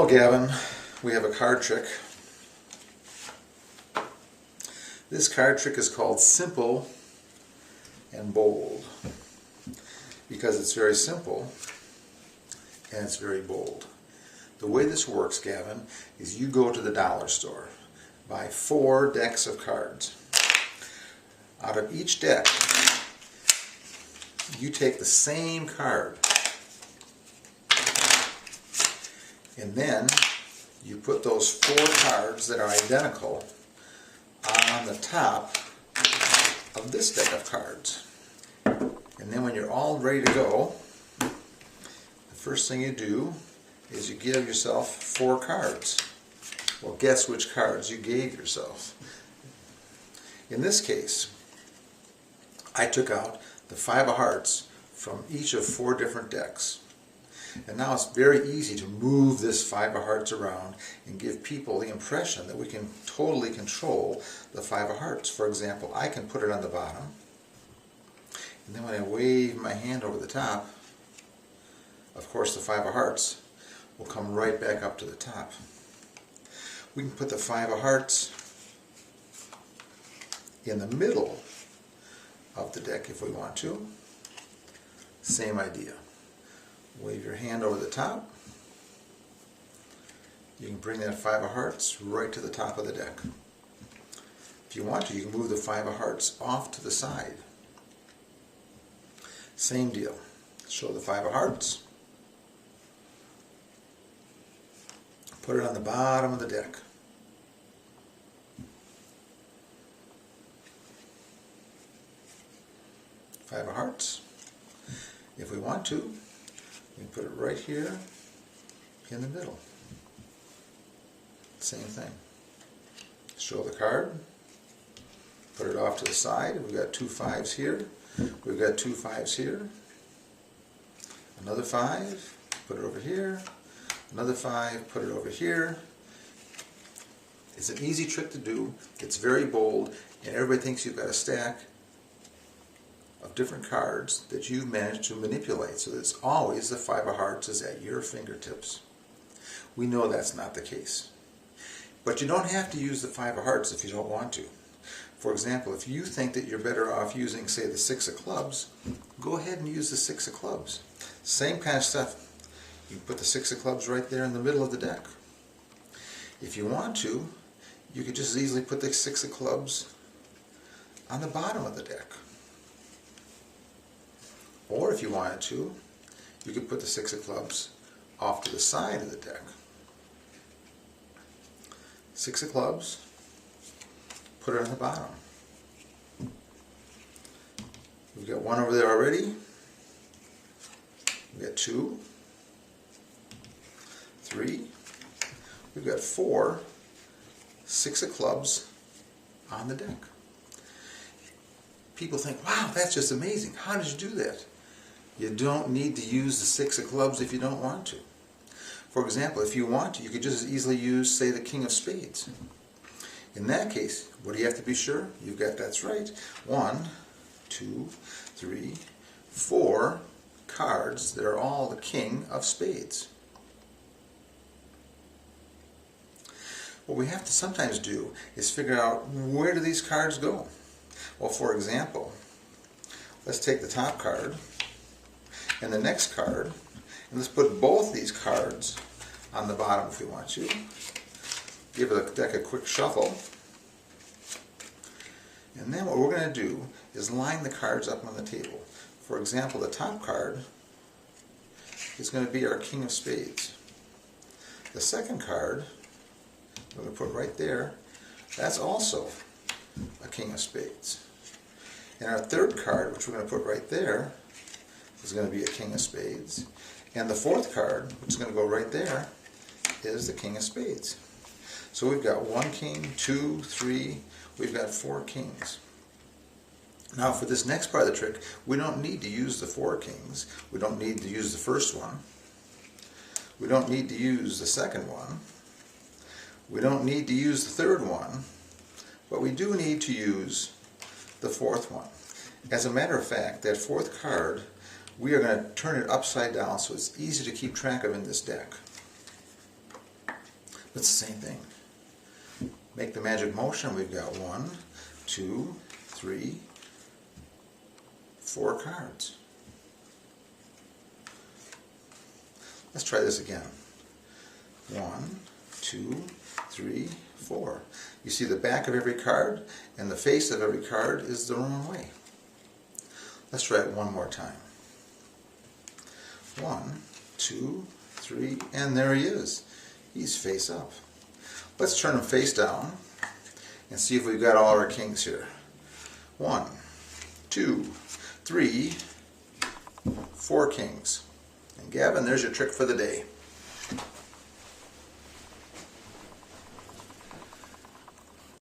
Well, Gavin, we have a card trick. This card trick is called Simple and Bold because it's very simple and it's very bold. The way this works, Gavin, is you go to the dollar store, buy 4 decks of cards. Out of each deck, you take the same card and then you put those 4 cards that are identical on the top of this deck of cards. And then when you're all ready to go, the first thing you do is you give yourself 4 cards. Well, guess which cards you gave yourself. In this case, I took out the 5 of hearts from each of 4 different decks. And now it's very easy to move this 5 of hearts around and give people the impression that we can totally control the 5 of hearts. For example, I can put it on the bottom, and then when I wave my hand over the top, of course the 5 of hearts will come right back up to the top. We can put the 5 of hearts in the middle of the deck if we want to. Same idea. Wave your hand over the top. You can bring that 5 of hearts right to the top of the deck. If you want to, you can move the 5 of hearts off to the side. Same deal. Show the 5 of hearts. Put it on the bottom of the deck. Five of hearts. If we want to, we can put it right here in the middle. Same thing. Show the card. Put it off to the side. We've got 2 5s here. We've got 2 5s here. Another 5. Put it over here. Another 5. Put it over here. It's an easy trick to do. It's very bold, and everybody thinks you've got a stack of different cards that you've managed to manipulate, so that it's always the 5 of hearts is at your fingertips. We know that's not the case. But you don't have to use the 5 of hearts if you don't want to. For example, if you think that you're better off using, say, the 6 of clubs, go ahead and use the 6 of clubs. Same kind of stuff. You can put the 6 of clubs right there in the middle of the deck. If you want to, you could just as easily put the 6 of clubs on the bottom of the deck. Or if you wanted to, you could put the 6 of clubs off to the side of the deck. 6 of clubs, put it on the bottom. We've got 1 over there already. We've got 2, 3, we've got 4, 6 of clubs on the deck. People think, wow, that's just amazing. How did you do that? You don't need to use the 6 of clubs if you don't want to. For example, if you want to, you could just as easily use, say, the king of spades. In that case, what do you have to be sure? You've got, that's right, 1, 2, 3, 4 cards that are all the king of spades. What we have to sometimes do is figure out, where do these cards go? Well, for example, let's take the top card and the next card, and let's put both these cards on the bottom if we want to. Give the deck a quick shuffle. And then what we're going to do is line the cards up on the table. For example, the top card is going to be our king of spades. The second card, we're going to put right there, that's also a king of spades. And our third card, which we're going to put right there, is going to be a king of spades. And the fourth card, which is going to go right there, is the king of spades. So we've got 1 king, 2, 3, we've got 4 kings. Now for this next part of the trick, we don't need to use the 4 kings. We don't need to use the first one. We don't need to use the second one. We don't need to use the third one. But we do need to use the fourth one. As a matter of fact, that fourth card, we are going to turn it upside down so it's easy to keep track of in this deck. It's the same thing. Make the magic motion. We've got 1, 2, 3, 4 cards. Let's try this again. 1, 2, 3, 4. You see the back of every card and the face of every card is the wrong way. Let's try it one more time. 1, 2, 3, and there he is. He's face up. Let's turn him face down and see if we've got all our kings here. 1, 2, 3, 4 kings. And Gavin, there's your trick for the day.